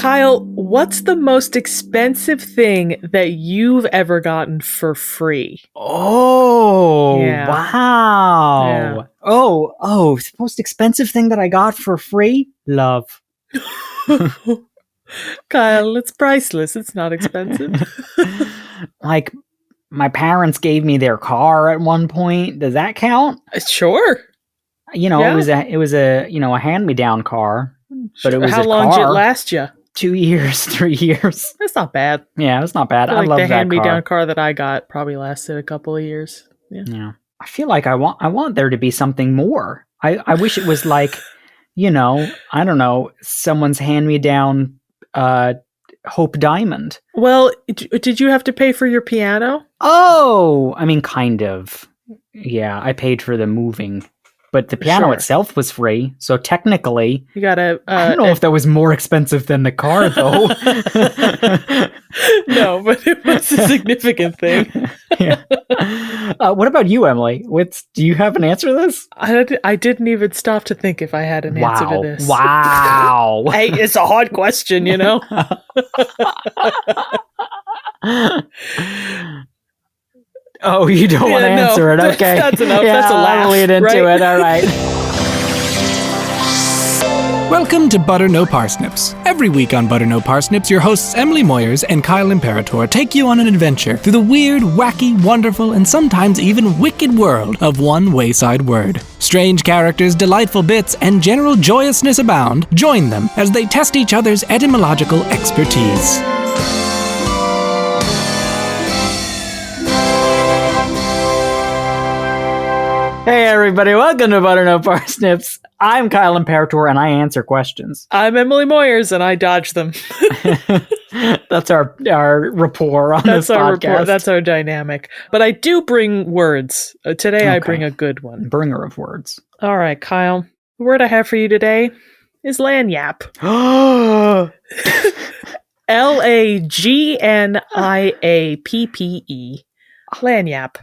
Kyle, what's the most expensive thing that you've ever gotten for free? Oh, Yeah. wow. Yeah. Oh, the most expensive thing that I got for free? Love. Kyle, it's priceless. It's not expensive. Like, my parents gave me their car at one point. Does that count? Sure. You know, Yeah. it was a hand-me-down car, but it was How a long did it car. last you? 2 years, 3 years. That's not bad. Yeah, it's not bad. I Like love the that car. hand-me-down car that I got probably lasted a couple of years. Yeah. I feel like I want there to be something more. I wish it was like, I don't know, someone's hand-me-down Hope Diamond. Well, did you have to pay for your piano? Oh, I mean, kind of. Yeah, I paid for the moving, but the piano itself was free. So technically, you gotta. I don't know if that was more expensive than the car, though. No, but it was a significant thing. Yeah. What about you, Emily? Do you have an answer to this? I didn't even stop to think if I had an answer to this. Wow. Hey, it's a hard question, you know? Oh, you don't want to answer it? Okay. That's enough. Yeah, That's a laugh. I'll lead into it. All right. Welcome to Butter No Parsnips. Every week on Butter No Parsnips, your hosts Emily Moyers and Kyle Imperator take you on an adventure through the weird, wacky, wonderful, and sometimes even wicked world of one wayside word. Strange characters, delightful bits, and general joyousness abound. Join them as they test each other's etymological expertise. Hey everybody, welcome to Butter No Parsnips. I'm Kyle Imperator and I answer questions. I'm Emily Moyers and I dodge them. That's our rapport on this podcast. That's our dynamic. But I do bring words. Today okay. I bring a good one. Bringer of words. All right, Kyle. The word I have for you today is Lagniappe. Lagniappe. Lagniappe.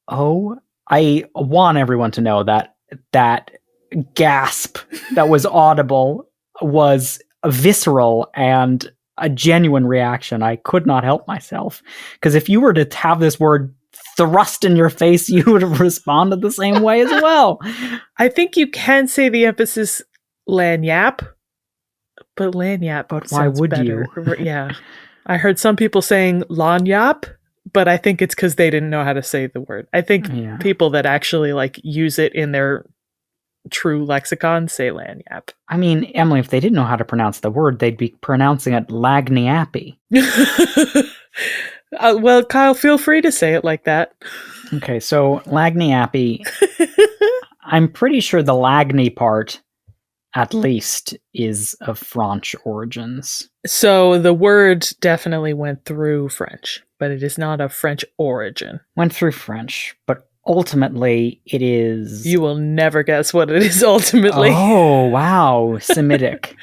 Oh, I want everyone to know that gasp that was audible was visceral and a genuine reaction. I could not help myself. Because if you were to have this word thrust in your face, you would have responded the same way as well. I think you can say the emphasis Lagniappe, but Lagniappe. But why would better. you? Yeah. I heard some people saying Lagniappe, but I think it's because they didn't know how to say the word. I think people that actually use it in their true lexicon say Lagniappe. I mean, Emily, if they didn't know how to pronounce the word, they'd be pronouncing it Lagniappe. Well, Kyle, feel free to say it like that. Okay, so Lagniappe, I'm pretty sure the Lagny part, at least, is of French origins. So the word definitely went through French, but it is not of French origin. Went through French, but ultimately it is... You will never guess what it is ultimately. Oh, wow. Semitic.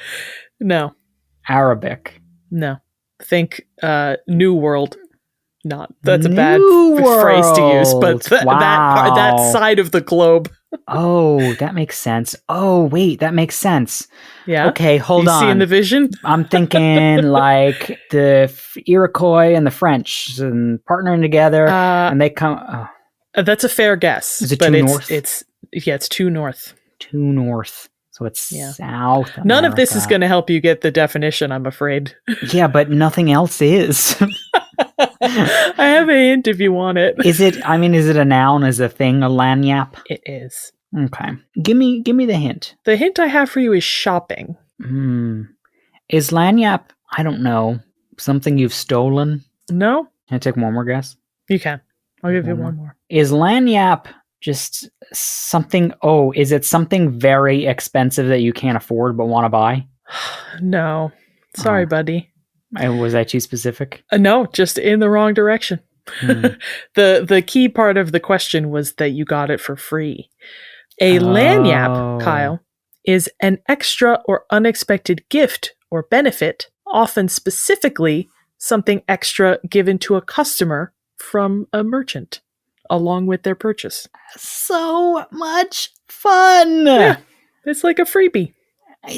No. Arabic. No. Think New World. Not. That's a bad phrase to use, but that side of the globe. Oh, that makes sense. Oh, wait, that makes sense. Yeah. Okay, hold on. You seeing the vision? I'm thinking like the Iroquois and the French and partnering together, and they come. Oh. That's a fair guess. Is it too north? It's too north. Too north. So it's South America. None of this is going to help you get the definition, I'm afraid. Yeah, but nothing else is. I have a hint if you want it. Is it a noun, is a thing, a lagniappe? It is. Okay. Give me the hint. The hint I have for you is shopping. Is lagniappe, I don't know, something you've stolen? No. Can I take one more guess? You can. I'll give you one more. Is lagniappe just something, is it something very expensive that you can't afford but want to buy? No. Sorry, buddy. Was I too specific? No, just in the wrong direction. The key part of the question was that you got it for free. A lagniappe, Kyle, is an extra or unexpected gift or benefit, often specifically something extra given to a customer from a merchant along with their purchase. So much fun! Yeah, it's like a freebie.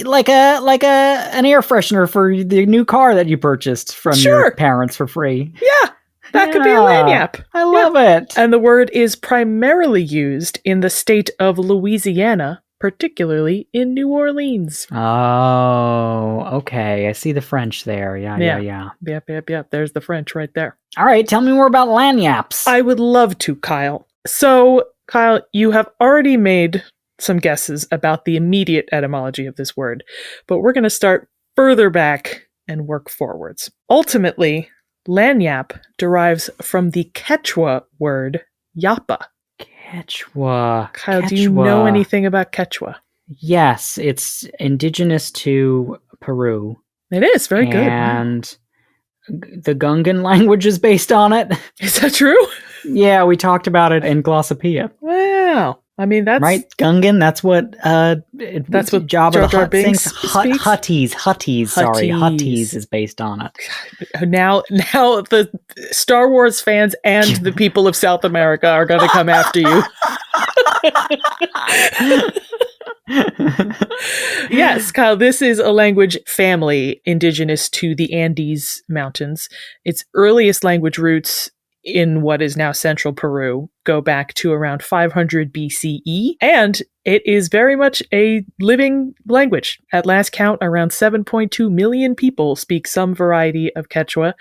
Like an air freshener for the new car that you purchased from your parents for free. Yeah, that could be a lagniappe. I love it. And the word is primarily used in the state of Louisiana, particularly in New Orleans. Oh, okay. I see the French there. Yeah. Yep. There's the French right there. All right, tell me more about lagniappes. I would love to, Kyle. So, Kyle, you have already made some guesses about the immediate etymology of this word, but we're going to start further back and work forwards. Ultimately, lagniappe derives from the Quechua word yapa. Quechua. Kyle, do you know anything about Quechua? Yes, it's indigenous to Peru. It is very good. And the Gungan language is based on it. Is that true? Yeah, we talked about it in Glossopedia. Wow. I mean, that's right. Gungan. That's what Jabba the Hutt thinks. Hutties is based on it. Now the Star Wars fans and the people of South America are going to come after you. Yes, Kyle, this is a language family indigenous to the Andes Mountains. Its earliest language roots in what is now central Peru go back to around 500 BCE, and it is very much a living language. At last count, around 7.2 million people speak some variety of Quechua.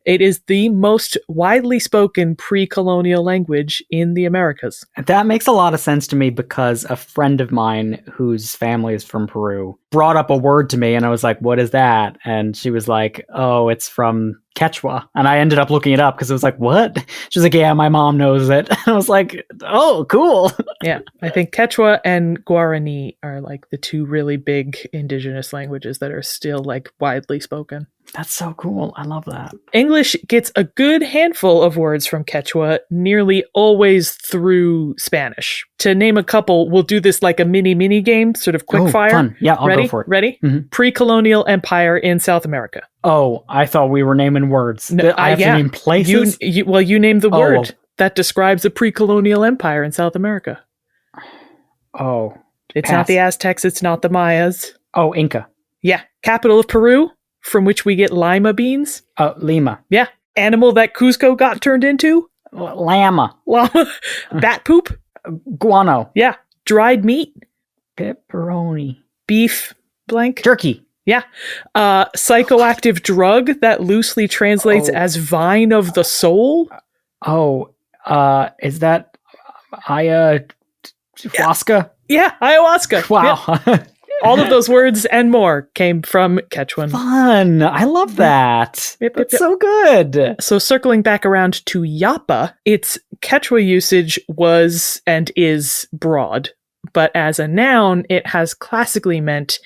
It is the most widely spoken pre-colonial language in the Americas. That makes a lot of sense to me because a friend of mine whose family is from Peru brought up a word to me and I was like, what is that? And she was like, oh, it's from Quechua. And I ended up looking it up because it was like, what? She was like, yeah, my mom knows it. I was like, oh, cool. Yeah, I think Quechua and Guarani are like the two really big indigenous languages that are still like widely spoken. That's so cool. I love that. English gets a good handful of words from Quechua, nearly always through Spanish. To name a couple, we'll do this like a mini game, sort of quick fire. Fun. Yeah, I'll go for it. Ready? Mm-hmm. Pre-colonial empire in South America. Oh, I thought we were naming words. No, I have to name places? You named the word that describes a pre-colonial empire in South America. Oh. It's not the Aztecs, it's not the Mayas. Oh, Inca. Yeah. Capital of Peru, from which we get lima beans. Lima. Yeah. Animal that Cusco got turned into? Llama. Bat poop? Guano. Yeah. Dried meat? Pepperoni. Beef blank? Turkey. Yeah. Psychoactive drug that loosely translates as vine of the soul? Is that ayahuasca? Yeah, ayahuasca. Wow. Yeah. All of those words and more came from Quechuan. Fun. I love that. That's so good. So circling back around to yapa, its Quechua usage was and is broad, but as a noun, it has classically meant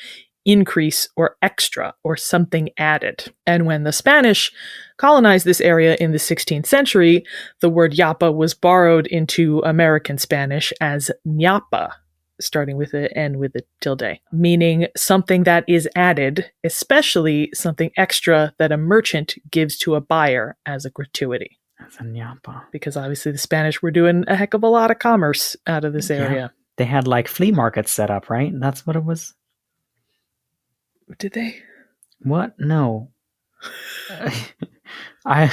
increase or extra or something added. And when the Spanish colonized this area in the 16th century, the word yapa was borrowed into American Spanish as ñapa, starting with an N with a tilde, meaning something that is added, especially something extra that a merchant gives to a buyer as a gratuity. That's a ñapa. Because obviously the Spanish were doing a heck of a lot of commerce out of this area. Yeah. They had like flea markets set up, right? That's what it was. Did they? What? No. I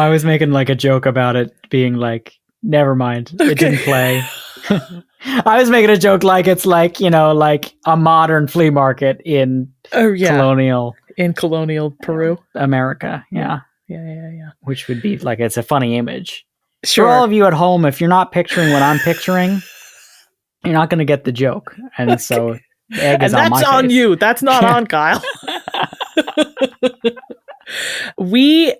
was making like a joke about it being like, never mind. Okay. It didn't play. I was making a joke like it's like, like a modern flea market in colonial Peru. America. Yeah. Yeah. Which would be like, it's a funny image. Sure. For all of you at home, if you're not picturing what I'm picturing, you're not going to get the joke. And so egg is on my face. That's on you. That's not on Kyle. We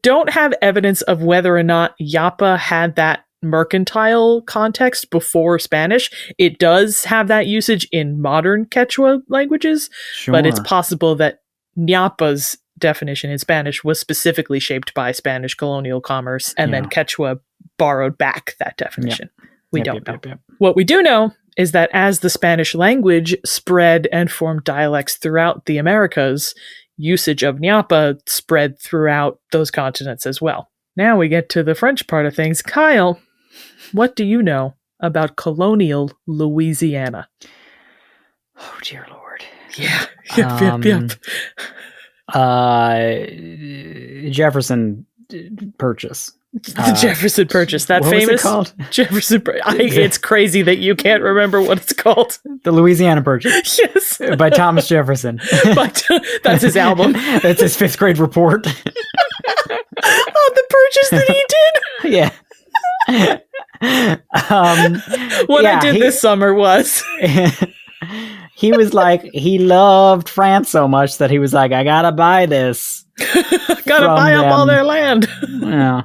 don't have evidence of whether or not Yapa had that mercantile context before Spanish. It does have that usage in modern Quechua languages, but it's possible that Ñapa's definition in Spanish was specifically shaped by Spanish colonial commerce, and then Quechua borrowed back that definition. We don't know. What we do know is that as the Spanish language spread and formed dialects throughout the Americas, usage of ñapa spread throughout those continents as well. Now we get to the French part of things. Kyle, what do you know about colonial Louisiana? Oh, dear Lord. Yeah. Yep. Jefferson Purchase. The Jefferson Purchase. That what famous was it called? Jefferson it's crazy that you can't remember what it's called. The Louisiana Purchase. Yes. By Thomas Jefferson. But that's his album. That's his 5th grade report. Oh, the purchase that he did? Yeah. What I did this summer was... He was like, he loved France so much that he was like, I gotta buy this. Gotta buy up all their land. Yeah.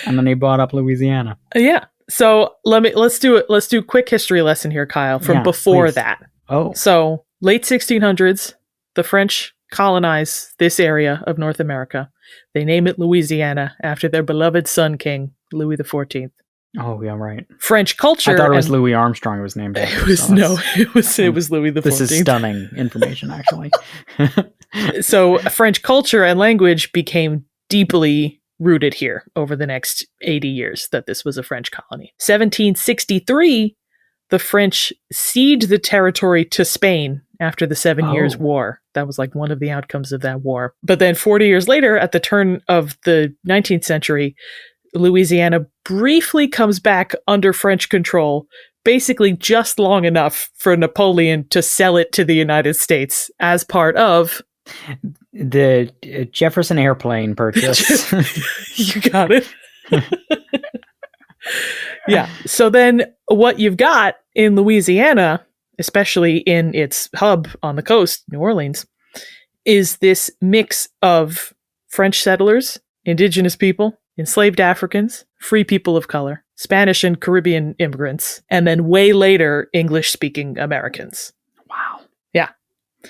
And then he bought up Louisiana. Yeah. So let's do it. Let's do a quick history lesson here, Kyle, from before that. Oh. So late 1600s, the French colonize this area of North America. They name it Louisiana after their beloved Sun King, Louis XIV. Oh, yeah, right. French culture. I thought it was Louis Armstrong was named after. It was it was Louis XIV. This is stunning information, actually. So French culture and language became deeply rooted here over the next 80 years that this was a French colony. 1763, the French ceded the territory to Spain after the 7 Years' War. That was like one of the outcomes of that war. But then 40 years later, at the turn of the 19th century, Louisiana briefly comes back under French control, basically just long enough for Napoleon to sell it to the United States as part of the Jefferson Airplane purchase. You got it. Yeah. So then what you've got in Louisiana, especially in its hub on the coast, New Orleans, is this mix of French settlers, indigenous people, enslaved Africans, free people of color, Spanish and Caribbean immigrants, and then way later, English-speaking Americans. Wow. Yeah.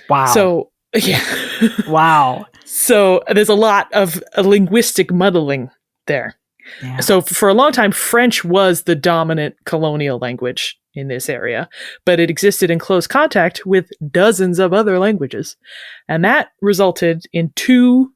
Wow. So, yeah. Wow. So there's a lot of linguistic muddling there. Yeah. So for a long time, French was the dominant colonial language in this area, but it existed in close contact with dozens of other languages. And that resulted in 2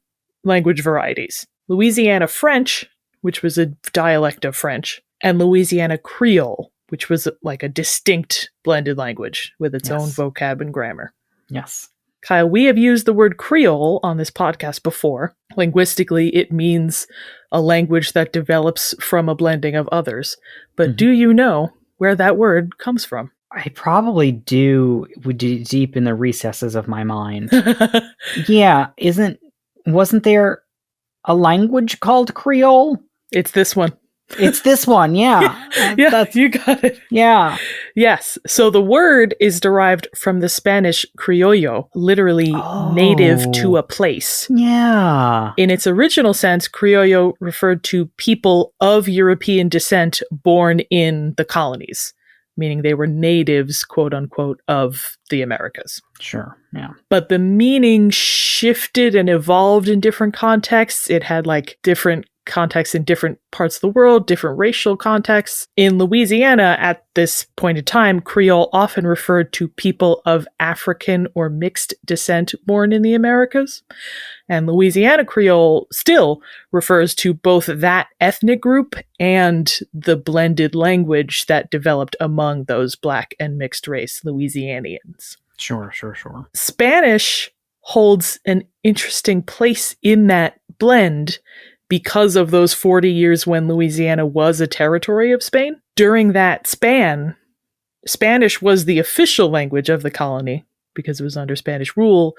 language varieties. Louisiana French, which was a dialect of French, and Louisiana Creole, which was like a distinct blended language with its own vocab and grammar. Yes. Kyle, we have used the word Creole on this podcast before. Linguistically, it means a language that develops from a blending of others. But do you know where that word comes from? I probably do, deep in the recesses of my mind. Yeah, wasn't there a language called Creole? It's this one. It's this one, yeah. Yeah, you got it. Yeah. Yes. So the word is derived from the Spanish criollo, literally native to a place. Yeah. In its original sense, criollo referred to people of European descent born in the colonies, meaning they were natives, quote unquote, of the Americas. Sure, yeah. But the meaning shifted and evolved in different contexts. It had like different contexts in different parts of the world, different racial contexts. In Louisiana, at this point in time, Creole often referred to people of African or mixed descent born in the Americas. And Louisiana Creole still refers to both that ethnic group and the blended language that developed among those Black and mixed race Louisianians. Sure. Spanish holds an interesting place in that blend because of those 40 years when Louisiana was a territory of Spain. During that span, Spanish was the official language of the colony because it was under Spanish rule,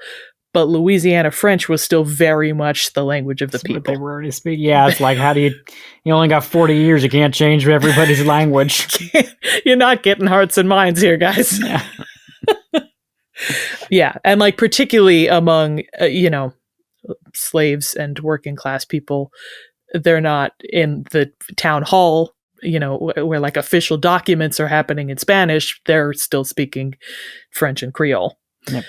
but Louisiana French was still very much the language of the people. They were already speaking. Yeah, it's like, how do you only got 40 years, you can't change everybody's language. You're not getting hearts and minds here, guys. Yeah. Yeah, and like particularly among, slaves and working class people, they're not in the town hall, where like official documents are happening in Spanish. They're still speaking French and Creole. Yep.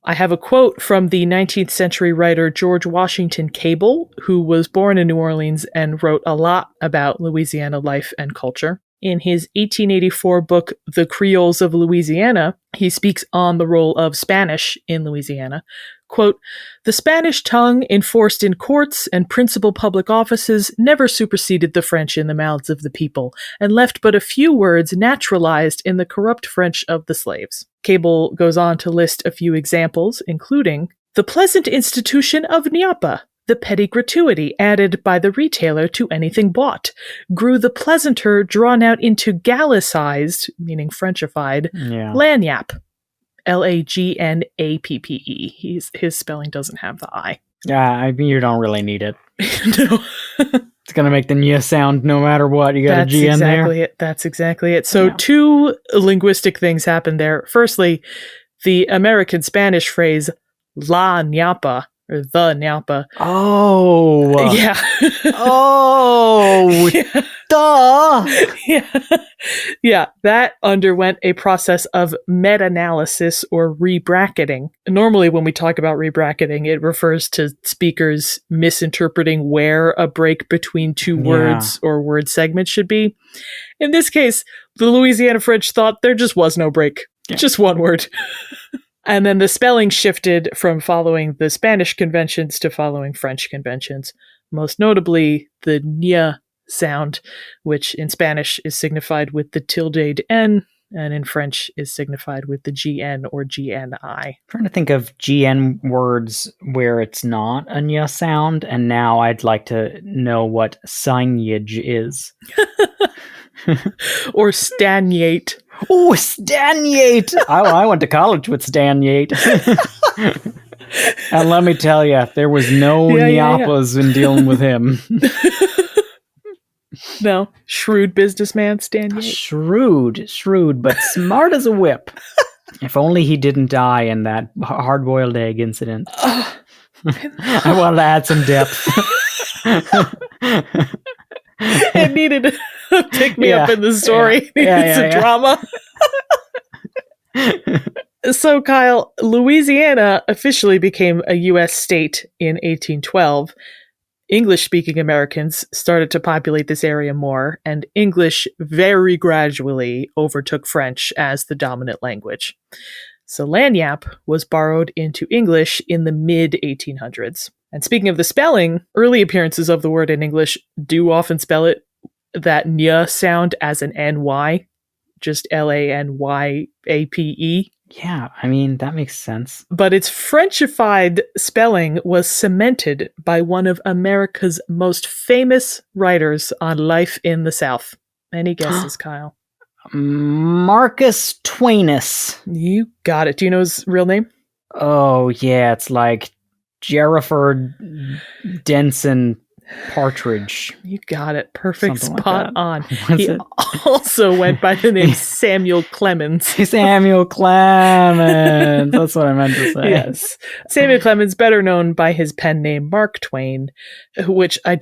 I have a quote from the 19th century writer George Washington Cable, who was born in New Orleans and wrote a lot about Louisiana life and culture. In his 1884 book, The Creoles of Louisiana, he speaks on the role of Spanish in Louisiana. Quote, "The Spanish tongue, enforced in courts and principal public offices, never superseded the French in the mouths of the people, and left but a few words naturalized in the corrupt French of the slaves." Cable goes on to list a few examples, including the pleasant institution of Lagniappe, the petty gratuity added by the retailer to anything bought, grew the pleasanter drawn out into Gallicized, meaning Frenchified, Lagniappe. Lagnappe. His spelling doesn't have the I. Yeah, I mean, you don't really need it. No. It's going to make the nya sound no matter what. You got a G in there. That's exactly it. So two linguistic things happened there. Firstly, the American Spanish phrase la ñapa, or the ñapa. Oh. Yeah. Oh. Yeah. Duh. Yeah. Yeah. That underwent a process of meta-analysis or rebracketing. Normally, when we talk about rebracketing, it refers to speakers misinterpreting where a break between two words or word segments should be. In this case, the Louisiana French thought there just was no break. Yeah. Just one word. And then the spelling shifted from following the Spanish conventions to following French conventions. Most notably, the nya sound, which in Spanish is signified with the tilde n, and in French is signified with the gn or gni. I'm trying to think of gn words where it's not a nya sound, and now I'd like to know what signage is. Or stagnate. Oh, Staniate! I went to college with Staniate. And let me tell you, there was no Nyapas in dealing with him. No, shrewd businessman, Staniate. Shrewd, but smart as a whip. If only he didn't die in that hard-boiled egg incident. I wanted to add some depth. It needed to pick me up in the story. Needed some drama. So, Kyle, Louisiana officially became a U.S. state in 1812. English-speaking Americans started to populate this area more, and English very gradually overtook French as the dominant language. So Lagniappe was borrowed into English in the mid-1800s. And speaking of the spelling, early appearances of the word in English do often spell it that nya sound as an ny, just Lanyyape. Yeah, I mean, that makes sense. But its Frenchified spelling was cemented by one of America's most famous writers on life in the South. Any guesses, Kyle? Marcus Twainus. You got it. Do you know his real name? Oh, yeah, it's like Jerriford Denson Partridge. You got it. Perfect. Something spot like on. He also went by the name Samuel Clemens. Samuel Clemens. That's what I meant to say. Yes. Samuel Clemens, better known by his pen name Mark Twain, which I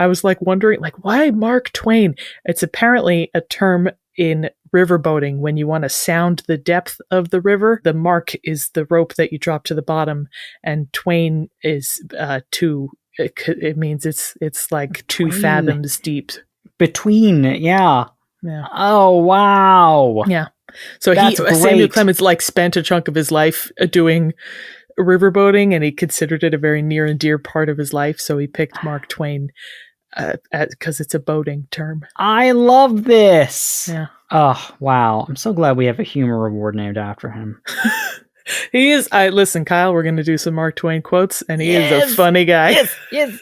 was like wondering, like, why Mark Twain? It's apparently a term in riverboating when you want to sound the depth of the river. The mark is the rope that you drop to the bottom, and Twain is two. It means it's like 2 fathoms deep. Between, yeah. Oh, wow. Yeah. So Samuel Clemens spent a chunk of his life doing riverboating, and he considered it a very near and dear part of his life. So he picked Mark Twain because it's a boating term. I love this. Yeah. Oh, wow. I'm so glad we have a humor award named after him. He is. Listen, Kyle, we're going to do some Mark Twain quotes, and he is a funny guy. Yes.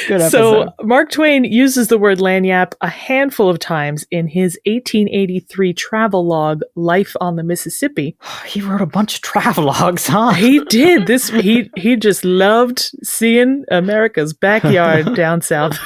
Good episode. So Mark Twain uses the word lagniappe a handful of times in his 1883 travel log, Life on the Mississippi. He wrote a bunch of travelogues, huh? He did. He just loved seeing America's backyard down south.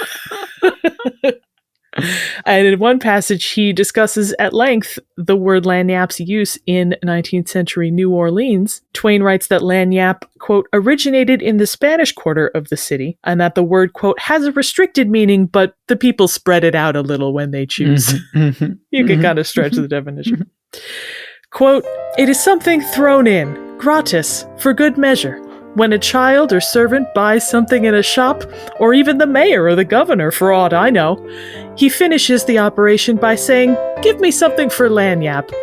And in one passage, he discusses at length the word lagniappe's use in 19th century New Orleans. Twain writes that lagniappe, quote, originated in the Spanish quarter of the city, and that the word, quote, has a restricted meaning, but the people spread it out a little when they choose. You can kind of stretch the definition. Quote, it is something thrown in, gratis, for good measure. When a child or servant buys something in a shop, or even the mayor or the governor for aught I know, he finishes the operation by saying, "Give me something for Lagniappe."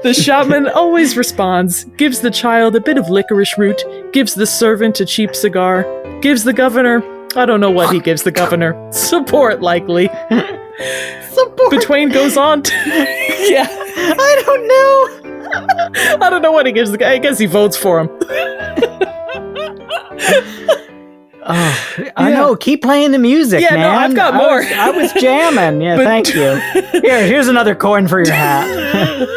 The shopman always responds, gives the child a bit of licorice root, gives the servant a cheap cigar, gives the governor, I don't know what he gives the governor, support likely. Support. But Twain goes on to... yeah. I don't know. I don't know what he gives the guy. I guess he votes for him. Oh, I know. Keep playing the music, man. No, I've got more. I was jamming. Yeah, thank you. Here's another coin for your hat.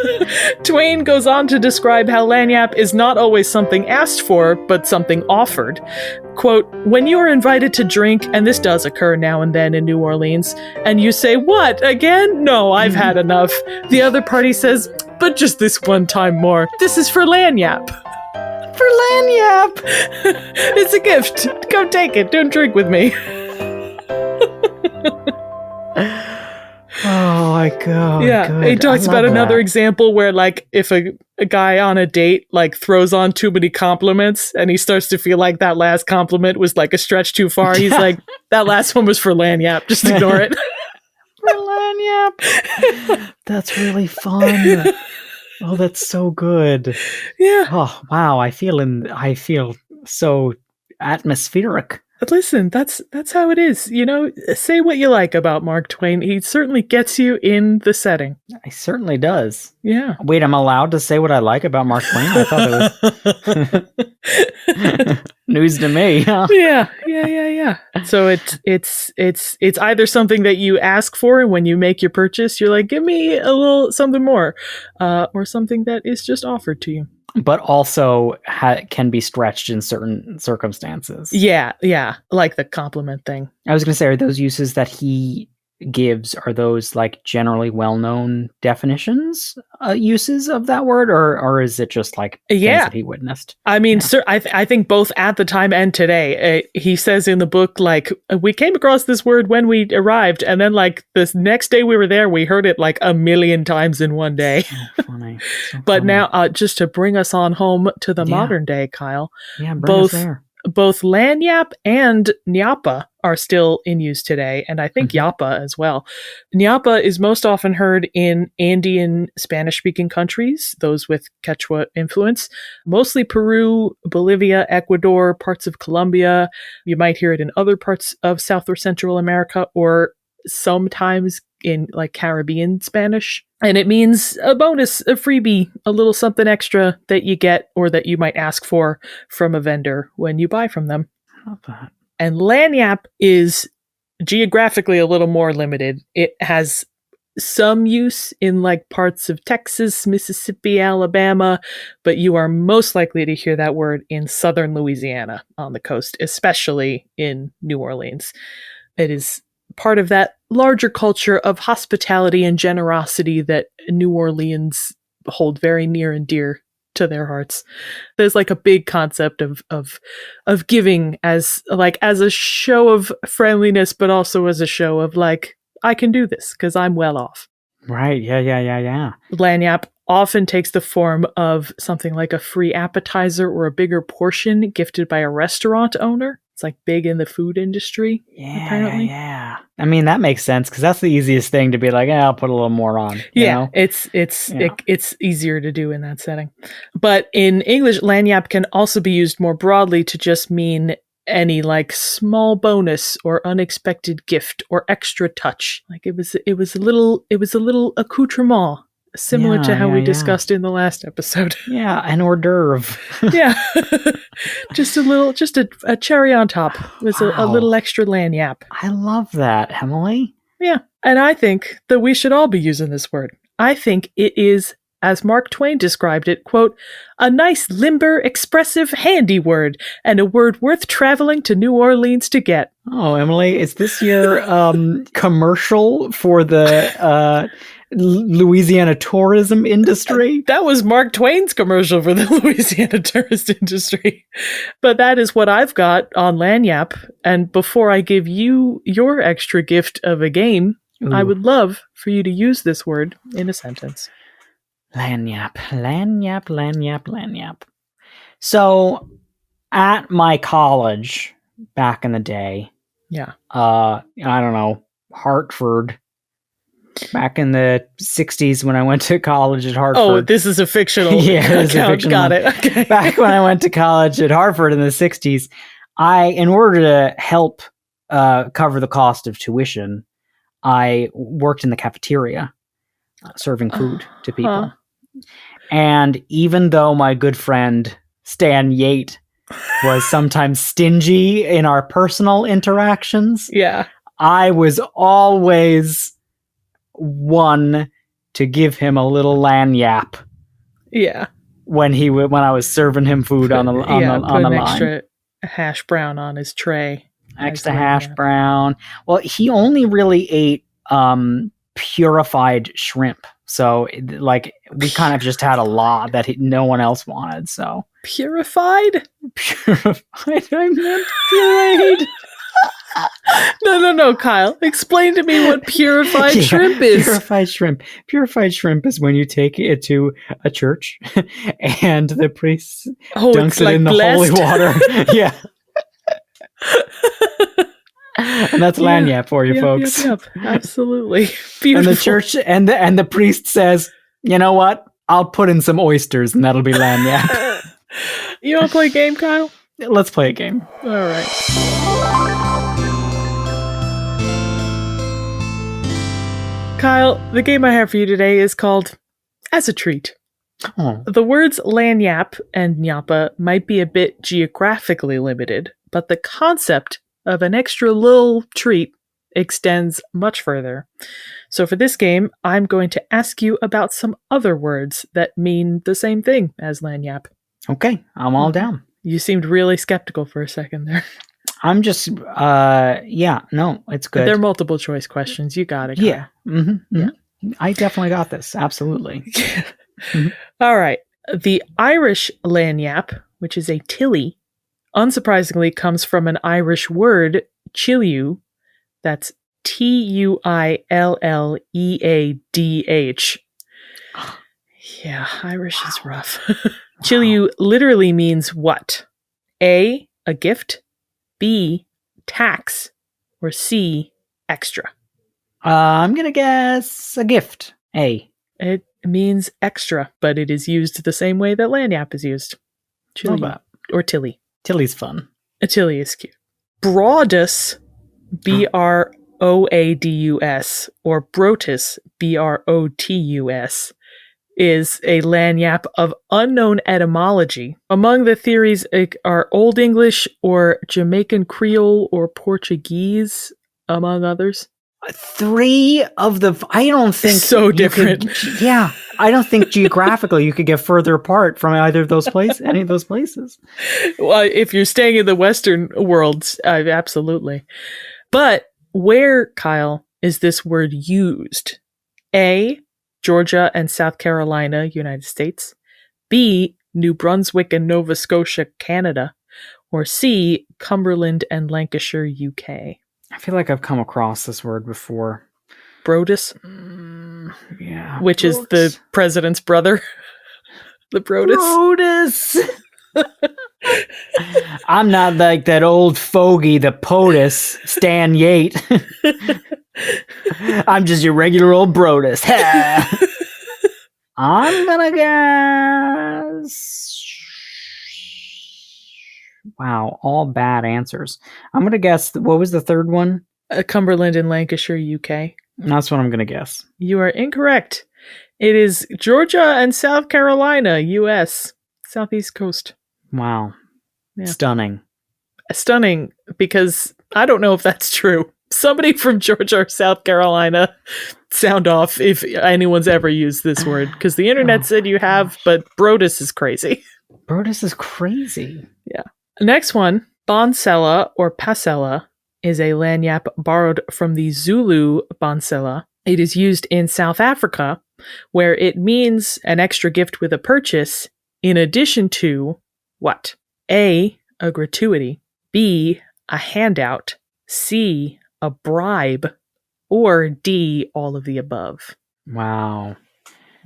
Twain goes on to describe how Lagniappe is not always something asked for, but something offered. Quote, when you are invited to drink, and this does occur now and then in New Orleans, and you say, "What, again? No, I've had enough." The other party says, "But just this one time more. This is for Lagniappe." For Lagniappe. It's a gift. Come take it. Don't drink with me. Oh my god. Yeah, good. he talks about another example where, like, if a guy on a date, like, throws on too many compliments and he starts to feel like that last compliment was, like, a stretch too far, he's like, that last one was for Lagniappe. Just ignore it. For Lagniappe. That's really fun. Oh, that's so good. Yeah. Oh, wow. I feel so atmospheric. But listen, that's how it is. You know, say what you like about Mark Twain. He certainly gets you in the setting. He certainly does. Yeah. Wait, I'm allowed to say what I like about Mark Twain? I thought it was news to me. Huh? Yeah. So it's either something that you ask for, and when you make your purchase, you're like, give me a little something more, or something that is just offered to you. But also can be stretched in certain circumstances. Yeah, like the compliment thing. I was going to say, are those uses that he gives, are those like generally well-known definitions, uses of that word, or is it just like things that he witnessed? I mean, I think both at the time and today. He says in the book, like, we came across this word when we arrived, and then like this next day we were there, we heard it like 1,000,000 times in one day. So funny. But now, just to bring us on home to the modern day, Kyle, bring us there. Both Lagniappe and Niapa are still in use today, and I think Yapa as well. Niapa is most often heard in Andean Spanish-speaking countries, those with Quechua influence, mostly Peru, Bolivia, Ecuador, parts of Colombia. You might hear it in other parts of South or Central America, or sometimes in like Caribbean Spanish. And it means a bonus, a freebie, a little something extra that you get or that you might ask for from a vendor when you buy from them. Love that. And Lagniappe is geographically a little more limited. It has some use in like parts of Texas, Mississippi, Alabama, but you are most likely to hear that word in southern Louisiana on the coast, especially in New Orleans. It is part of that larger culture of hospitality and generosity that New Orleans hold very near and dear to their hearts. There's like a big concept of giving as a show of friendliness, but also as a show of like, I can do this because I'm well off. Right. Yeah. Lagniappe often takes the form of something like a free appetizer or a bigger portion gifted by a restaurant owner. It's like big in the food industry, apparently. Yeah. I mean, that makes sense because that's the easiest thing to be like, I'll put a little more on. You know? It's easier to do in that setting. But in English, Lagniappe can also be used more broadly to just mean any like small bonus or unexpected gift or extra touch. Like it was a little accoutrement. Similar to how we discussed in the last episode. Yeah, an hors d'oeuvre. Yeah. just a cherry on top. It was a little extra Lagniappe. I love that, Emily. Yeah. And I think that we should all be using this word. I think it is, as Mark Twain described it, quote, a nice, limber, expressive, handy word, and a word worth traveling to New Orleans to get. Oh, Emily, is this your commercial for the Louisiana tourism industry? That was Mark Twain's commercial for the Louisiana tourist industry. But that is what I've got on Lagniappe. And before I give you your extra gift of a game, I would love for you to use this word in a sentence. Lagniappe. So at my college back in the day, I don't know, Hartford, back in the 60s when I went to college at Hartford. Oh, this is a fictional account. Got it. Okay. Back when I went to college at Hartford in the 60s, in order to help cover the cost of tuition, I worked in the cafeteria serving food to people. And even though my good friend Stan Yate was sometimes stingy in our personal interactions, I was always one to give him a little lagniappe. Yeah. When I was serving him food on the line. Extra hash brown on his tray. Extra hash brown. Well, he only really ate purified shrimp. So we kind of just had a lot that no one else wanted. So purified? Purified. I meant pureed. No, Kyle. Explain to me what purified shrimp is. Purified shrimp is when you take it to a church and the priest dunks it in the holy water. Yeah. And that's lagniappe for you folks. Yep. Absolutely. Beautiful. And the church and the priest says, you know what? I'll put in some oysters and that'll be lagniappe. You want to play a game, Kyle? Let's play a game. All right. Kyle, the game I have for you today is called As a Treat. Oh. The words lagniappe and gnappa might be a bit geographically limited, but the concept of an extra little treat extends much further. So for this game, I'm going to ask you about some other words that mean the same thing as lagniappe. Okay, I'm all down. You seemed really skeptical for a second there. I'm just, it's good. They're multiple choice questions. You got it. Kyle. Yeah. Mm-hmm. Yeah. I definitely got this. Absolutely. Mm-hmm. All right. The Irish lagniappe, which is a tilly, unsurprisingly comes from an Irish word, chiliu. That's Tuilleadh. Yeah, Irish is rough. Chiliu literally means what? A gift, B, tax, or C, extra? I'm going to guess a gift. A. It means extra, but it is used the same way that lagniappe is used. Chiliu, or tilly. Tilly's fun. A tilly is cute. Broadus, Broadus, or brotus, Brotus, is a lagniappe of unknown etymology. Among the theories are Old English or Jamaican Creole or Portuguese, among others. Three of the... I don't think... So different. I don't think geographically you could get further apart from either of those places, any of those places. Well, if you're staying in the Western world, absolutely. But where, Kyle, is this word used? A, Georgia and South Carolina, United States. B, New Brunswick and Nova Scotia, Canada. Or C, Cumberland and Lancashire, UK. I feel like I've come across this word before. Broadus? Yeah. Which Broadus is the president's brother. The Broadus. I'm not like that old fogey, the POTUS, Stan Yate. I'm just your regular old Broadus. I'm gonna guess... Wow, all bad answers. I'm gonna guess, what was the third one? Cumberland and Lancashire, UK. That's what I'm gonna guess. You are incorrect. It is Georgia and South Carolina, US. Southeast coast. Wow. Yeah. Stunning. Stunning, because I don't know if that's true. Somebody from Georgia or South Carolina, sound off if anyone's ever used this word, because the internet said you have, but Broadus is crazy. Broadus is crazy. Yeah. Next one, Bonsella or Pasella is a lagniappe borrowed from the Zulu Bonsella. It is used in South Africa, where it means an extra gift with a purchase, in addition to what? A gratuity, B, a handout, C, a bribe, or D, all of the above. Wow.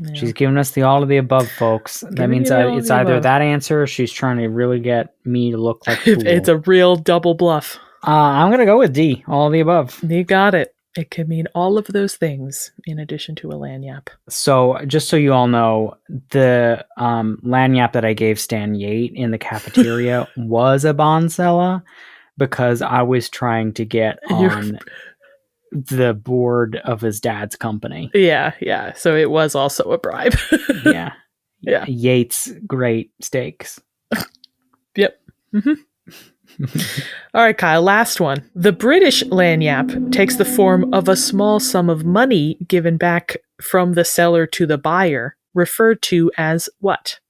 Yeah. She's giving us the all of the above, folks. That Giving means you the all of it's the either above. that answer or she's trying to really get me to look like a fool. It's a real double bluff. I'm going to go with D, all of the above. You got it. It could mean all of those things in addition to a lagniappe. So, just so you all know, the lagniappe that I gave Stan Yate in the cafeteria was a Bonsella because I was trying to get on the board of his dad's company. Yeah. So it was also a bribe. Yeah. Yeah. Yates Great Steaks. Yep. Mm-hmm. All right, Kyle, last one. The British lagniappe takes the form of a small sum of money given back from the seller to the buyer, referred to as what?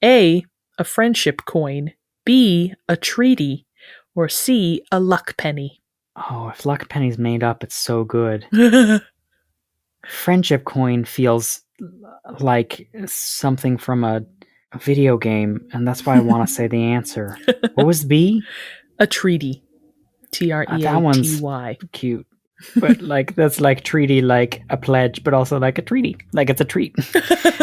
A, a friendship coin, B, a treaty, or C, a luck penny. Oh, if luck penny's made up, it's so good. Friendship coin feels like something from a video game, and that's why I want to say the answer. What was B? A treaty. Treaty. That one's cute. But like that's like treaty, like a pledge, but also like a treaty. Like it's a treat.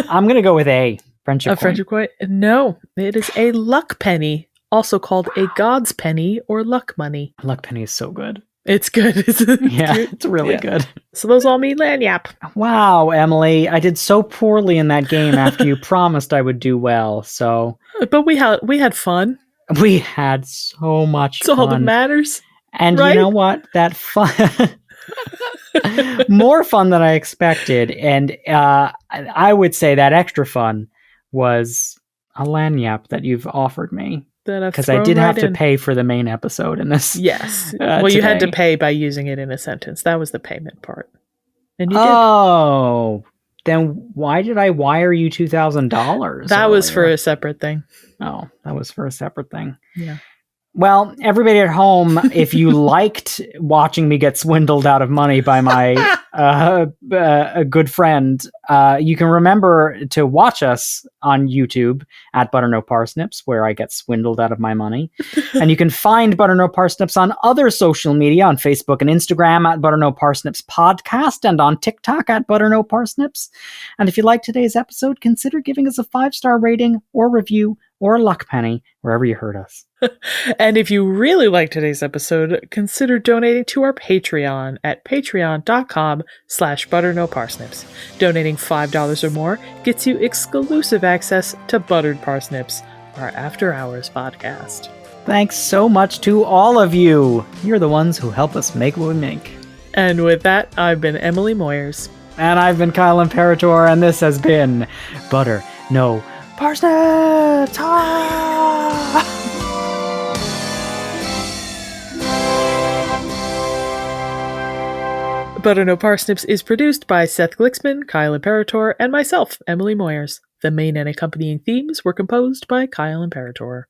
I'm gonna go with A. Friendship coin. Friendship coin? No, it is a luck penny, also called a god's penny or luck money. Luck penny is so good. It's good, isn't it? Yeah, it's really good. So those all mean lagniappe. Wow, Emily, I did so poorly in that game after you promised I would do well. So, but we had fun. We had so much fun. That's all that matters. And right? You know what? That fun, more fun than I expected. And I would say that extra fun was a lagniappe that you've offered me. Because I did have to pay for the main episode in this. Yes. Well, you had to pay by using it in a sentence. That was the payment part. And you did. Oh, then why did I wire you $2,000? That was for a separate thing. Oh, that was for a separate thing. Yeah. Well, everybody at home, if you liked watching me get swindled out of money by my a good friend, you can remember to watch us on YouTube at Butter No Parsnips, where I get swindled out of my money. And you can find Butter No Parsnips on other social media, on Facebook and Instagram at Butter No Parsnips Podcast, and on TikTok at Butter No Parsnips. And if you liked today's episode, consider giving us a 5-star rating or review or a luck penny wherever you heard us. And if you really like today's episode, consider donating to our Patreon at patreon.com/butternoparsnips. Donating $5 or more gets you exclusive access to Buttered Parsnips, our After Hours podcast. Thanks so much to all of you. You're the ones who help us make what we make. And with that, I've been Emily Moyers. And I've been Kyle Imperator, and this has been Butter No Parsnips! Butter No Parsnips is produced by Seth Glicksman, Kyle Imperator, and myself, Emily Moyers. The main and accompanying themes were composed by Kyle Imperator.